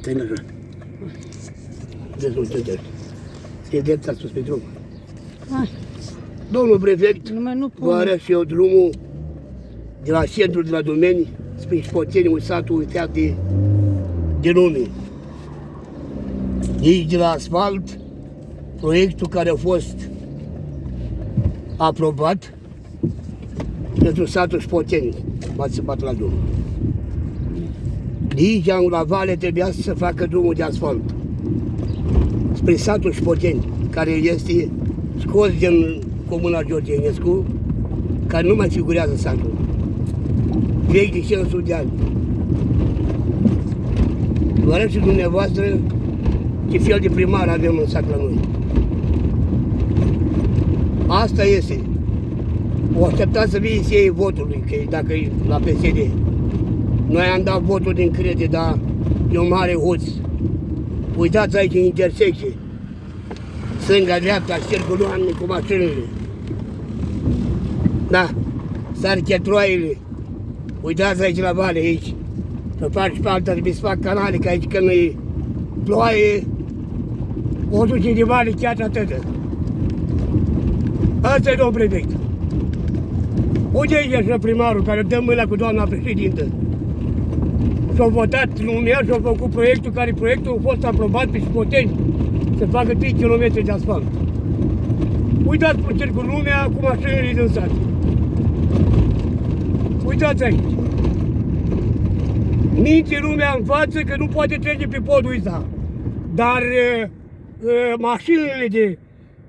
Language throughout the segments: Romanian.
Stai lăsat. Dezvoltă-te. Se îndrepta sus pe drum. Hai. Domnul prefect, Nu vă arăt și eu drumul de la centru, de la Domeni, spre Șpoteni, un satul uitat de lume. Aici, de la asfalt, proiectul care a fost aprobat pentru satul Șpoteni, m-ați săpat la drum. De aici, la vale, trebuia să facă drumul de asfalt spre satul Șpoteni, care este scos din comuna George Enescu, care nu mai figurează satul. Vechi de 500 de ani. Vă arăt și dumneavoastră ce fel de primar avem în sat la noi. Asta este. O așteptat să fie să iei votului, că dacă e la PSD. Noi am dat votul din crede, dar e un mare hoț. Uitați aici în intersecție. Stânga-dreapta, cercul oameni cu mașinile. Da, sarchetroaiele. Uitați aici la vale, aici. Pe parte și pe alta trebuie să fac canale, că aici când e ploaie, o duce de vale chiar atâta. Asta e domnul prefect. Unde e așa primarul care dă mâna cu doamna președintă? S-a votat lumea și-a făcut proiectul, care proiectul a fost aprobat pe Șpoteni să facă 3 km de asfalt. Uitați pe cercul lumea cu mașinile din sat. Uitați aici. Minte lumea în față că nu poate trece pe podul ăsta. Dar mașinile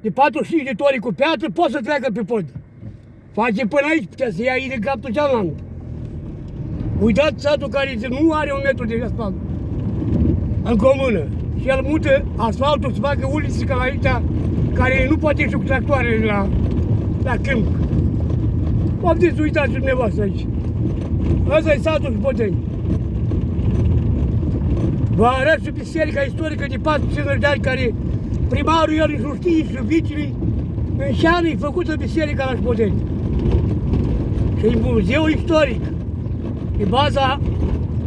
de 45 de toni cu piatră pot să treacă pe pod. Face până aici, putea să ia de capul cealaltă. Uitați satul care nu are 1 metru de asfalt în comună. Și el mută asfaltul să facă ulițe ca la aici, care nu poate ieși cu tractoarele la câmp. Poftiți, uitați dumneavoastră aici. Asta e satul Șpoteni. Vă arăt și biserica istorică de 450 de ani, care primarul el nu știe și vicile, în șană e făcută biserica la Șpoteni. Și e muzeu istoric. Pe baza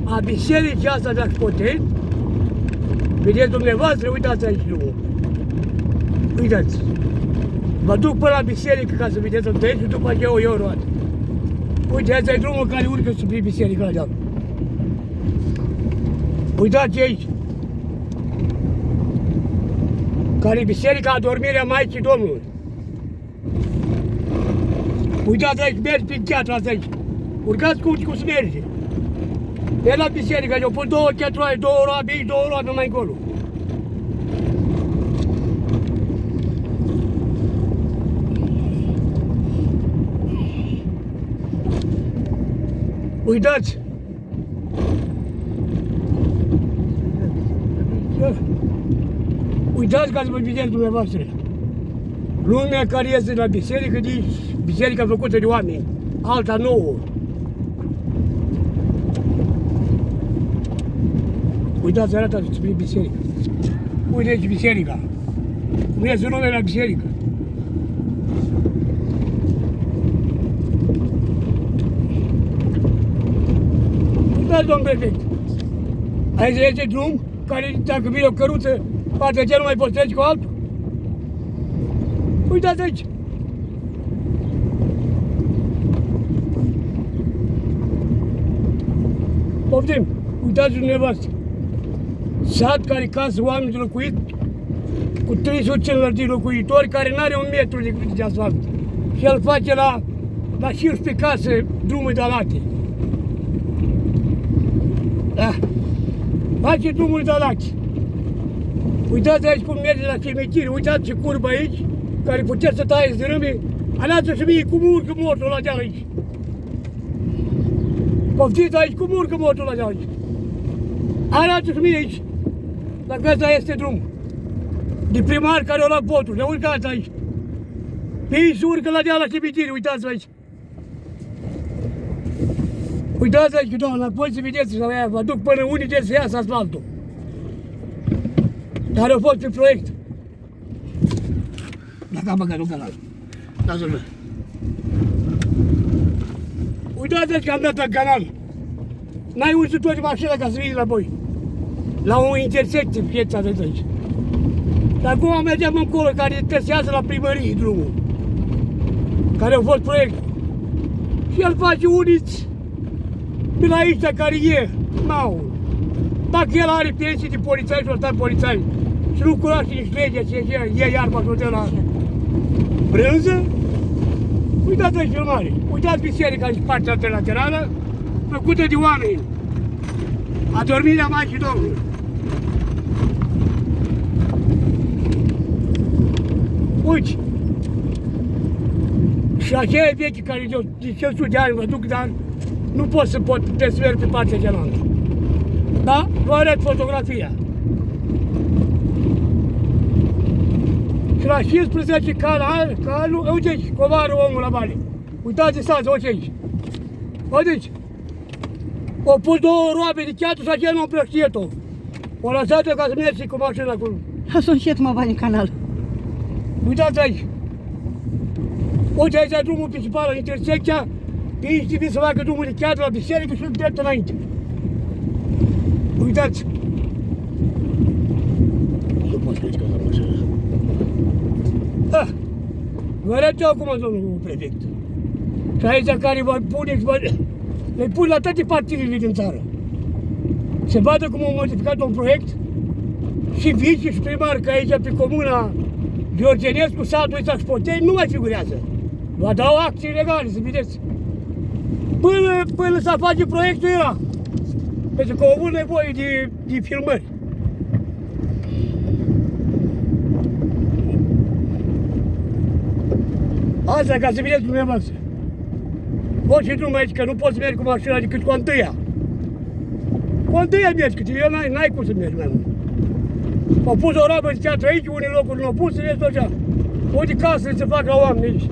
a bisericii asta de la Șpoteni, vedeți dumneavoastră, uitați aici drumul. Uitați. Vă duc până la biserică ca să vedeți întâi și după aceea o iau roată. Uite, asta e drumul care urcă sub biserica la deal. Uitați aici. Care e biserica Adormirea Maicii Domnului. Uitați aici, mergi prin cheatra asta aici. Urcați cum se merge. E la biserică, le-au pus 2 chetroaie, 2 roabe aici, 2 roabe mai încolo. Uitați! Uitați ca să vă vedeți dumneavoastră. Lumea care este la biserică, de biserica făcută de oameni, alta nouă. Uitați, arată spre biserică. Uite aici biserica. Cum este numele la biserică. Uitați, domn prefect. Aici este drum care, dacă vine o căruță, partea aceea nu mai poți trece cu altul. Uitați aici. Poftim, uitați dumneavoastră. Sat care casă oameni de locuit, cu 350 de locuitori, care nu are 1 metru de asfalt. Și el face la 15 case drumul de alate. Da. Face drumul de alate. Uitați aici cum merge la cimitir, uitați ce curbă aici, care puteți să taieți de râme, arată și mie cum urcă motul la deal aici. Poftiți aici cum urcă motul la deal aici. Arată și mie aici. Dacă ăsta este drumul. De primar care o luat votul, ne urcați aici. Pe aici se urcă la deal la cimitir, uitați aici. Uitați aici, doamna, voi să vedeți, vă duc până unii de să iasă asfaltul. Care a fost pe proiect. Dacă am băgat un canal. Lasă-l. Uitați aici că am dat în canal. N-ai urzit toate mașina ca să vii la voi. la o intersecție piața de aici. Dar acum mergeam încolo, care tăsează la primărie drumul, care a fost proiectul. Și el face uniți de la aici care e, n-au. Dacă el are pensii de polițai și o stat polițai și nu cunoaște nici legea ce e iarba și o dă la brânză, uitați-vă filmare. Uitați biserica și partea laterală, făcută de oameni. Adormirea Maicii Domnului. Uite! Și aceea vechi care de 500 de ani mă duc, dar nu pot să merg pe partea cealaltă. Da? Vă arăt fotografia. Și la 15 calul, uite aici, covară omul la bale. Uitați-i stați, uite aici. Uite aici. Au pus două roabe de cheatu și aceea nu împrăștiet-o. O lăsat-o ca să mergi cu mașina acolo. Lasă un cet, mă, bani în canal. Uitați aici. Uite aici drumul principal, intersecția. De aici trebuie să facă drumul de cheatu la biserică și drept înainte. Uitați. Nu poți crezi că la mașina. Vă arăt eu acum, domnul prefect. Și aici care vă puneți, le pun la toate partidele din țară. Se vadă cum au modificat un proiect și vice și primar, că aici pe comuna Georgenescu, satul ăsta Șpoteni, nu mai figurează. Vă dau acții legale, să vedeți. Până să face proiectul era. Pentru că au avut nevoie de filmări. Asta ca să vedeți dumneavoastră. Vă și drum aici, că nu poți să mergi cu mașina decât cu întâia. Cu întâia mergi, că eu n-ai cum să mergi mai mult. Au pus o roabă de teatru aici, unii locuri nu au pus, restul așa. Uite casele se fac la oameni aici.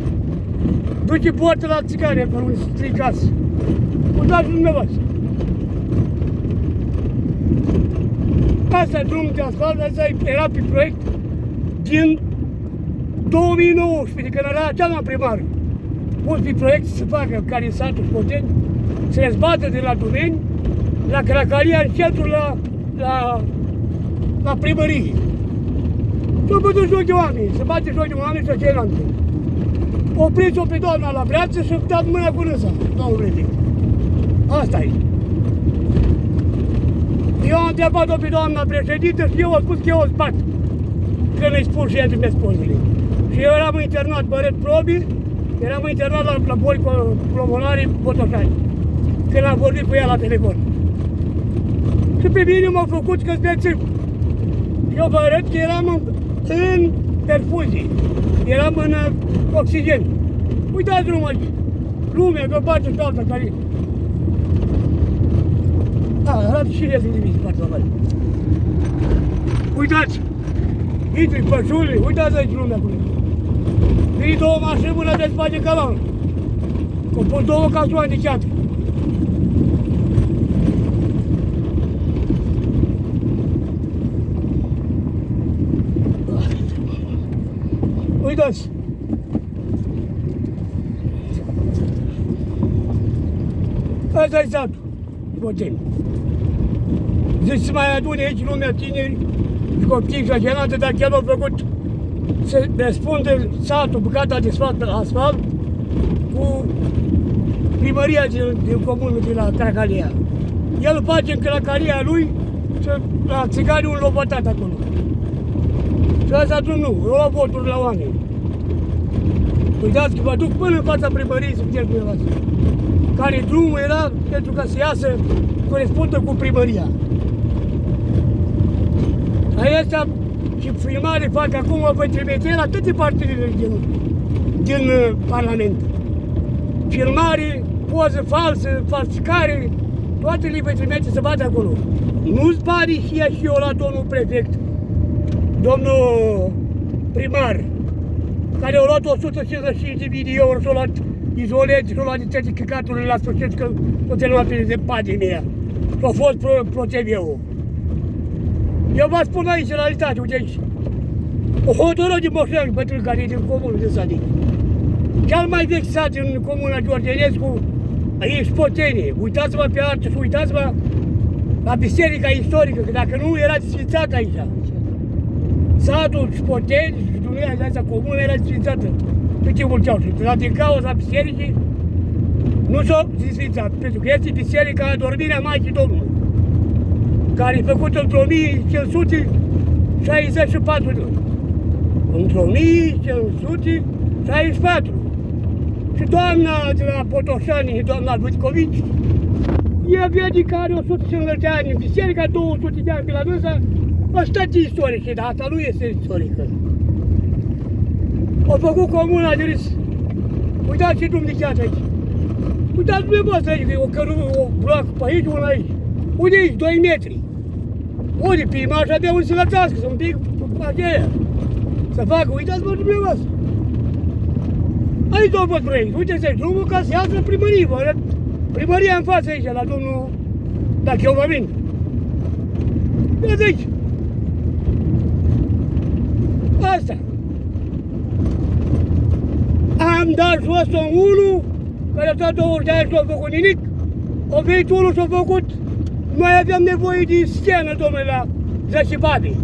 Duce portă la țigani acolo, unde se stric casă. Uitați dumneavoastră. Asta e drumul de asfalt, asta era pe proiect din 2019, când era cea mai primară. Pus pe proiect să facă, care e satul Șpoteni, să le zbată de la Dumeni, la Cracalia, în centru la primărie. S-au bătut joc de oameni, se bate joc de oameni și ceilalți. Opriți-o pe doamna la brață și dați mâna cu râsa, domnul prefect. Asta e. Eu am întrebat-o pe doamna președintă și eu am spus că eu o spat. Când îi spun și ea de spozile. Și eu eram internat, mă arăt probii, eram internat la boli pulmonare Botoșani. Când am vorbit cu ea la telefon. Și pe mine m-au făcut că spețif. Eu vă arăt că eram în perfuzie. Eram în oxigen. Uitați drumul aici. Lumea, pe o parte și pe alta care... Arată și restul de mici, partea mare. Uitați! Intri pășurile, uitați aici lumea cu ele. Vine două mașini până de spate calanul. Au pus două casoane de ceatră. Uitați! Asta e satul. Șpoteni. Zici să mai adune aici lumea tineri și copii exagerate, dar chiar au făcut să răspundă satul, bucata de asfalt cu primăria din comună de la Cracalia. El face în Cracalia lui și la țiganii un lobotat acolo. Și asta drumul nu, lua voturi la oameni. Uitați că mă duc până în fața primăriei să vedeți dumneavoastră. Care drumul era pentru ca să iasă corespundă cu primăria. Aici și filmare fac acum, vă trimite la toate partidele din Parlament. Filmare, poză falsă, falsificare, toate le vă trimite să bate acolo. Nu-ți pare și ea și eu la domnul prefect, domnul primar, care au luat 155.000 de euro și au luat izolenți și au luat de certificaturile la sfârșit, că o te lua pe de pandemia. Și a fost ProTV-ul. Eu vă spun aici, în realitate, uite aici. O hotără de moșneag pentru care e din comună de Sadic. Cel mai vechi sat din comuna Georgenescu e Șpoteni. Uitați-vă pe artă și uitați-vă la biserica istorică, că dacă nu erați sfințat aici. Satul Șpoteni și Dumnezeu asta comună era sfințată pe timpul Ceaușescu. Dar din cauza bisericii nu s-a sfințat, pentru că este biserica Adormirea Maicii Domnului, care e făcută într-o 1564 de ani. Într-o 1564. Și doamna de la Potoșani, doamna Vâtcovici, ea vede că are 150 de ani în biserica, 200 de ani pe la dânsa, asta e istorică, dar asta nu este istorică. Au făcut comuna de râs. Uitați ce Dumnezeu aici. Uitați dumneavoastră aici, că e o bloc pe aici, una aici. Unde aici? 2 metri. Unde? Pe marș abia unde se lățească, să un pic aceea. Să facă, uitați-vă dumneavoastră. Aici au fost proiect. Uite-ți aici, drumul ca să iasă primărie, vă arăt. Primăria în față aici, la domnul, dacă eu vă vin. Uite aici. Asta. Am dat jos unul, care a stat 20 de ani și nu a făcut nimic. A venit unul și a făcut. Noi aveam nevoie de scenă, domnule, la Zăcibabii.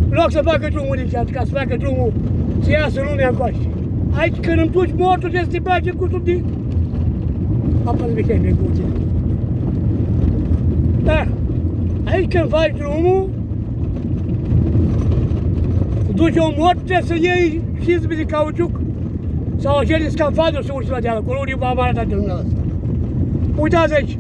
În loc să facă drumul aici, ca să facă drumul, să iasă lumea încoace. Aici, când îmi duci mortul, trebuie să te bage cu sub de... Apa de mecanică cu tine. Da. Aici, când faci drumul, duci un mort, trebuie să iei șizme de cauciuc sau acele scafanduri să urci la deală, acolo unde v-am arătat de dumneavoastră. Uitați aici.